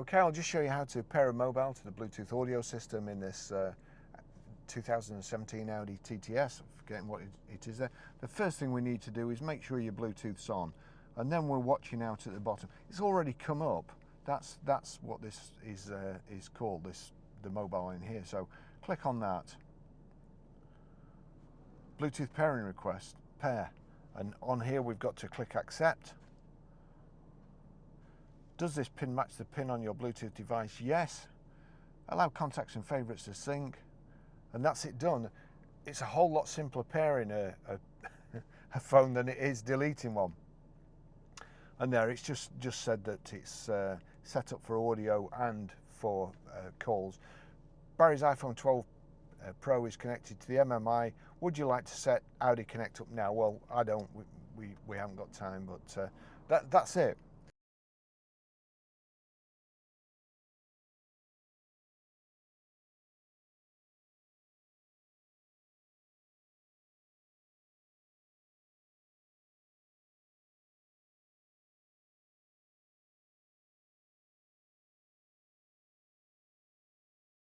Okay, I'll just show you how to pair a mobile to the Bluetooth audio system in this 2017 Audi TTS. I'm forgetting what it is there. The first thing we need to do is make sure your Bluetooth's on, and then we're watching out at the bottom. It's already come up. That's what this is called, the mobile in here. So click on that. Bluetooth pairing request, pair, and on here we've got to click accept. Does this pin match the pin on your Bluetooth device? Yes. Allow contacts and favorites to sync, and that's it done. It's a whole lot simpler pairing a phone than it is deleting one. And there, it's just said that it's set up for audio and for calls. Barry's iPhone 12 Pro is connected to the MMI. Would you like to set Audi Connect up now? Well, I don't. We haven't got time, but that's it.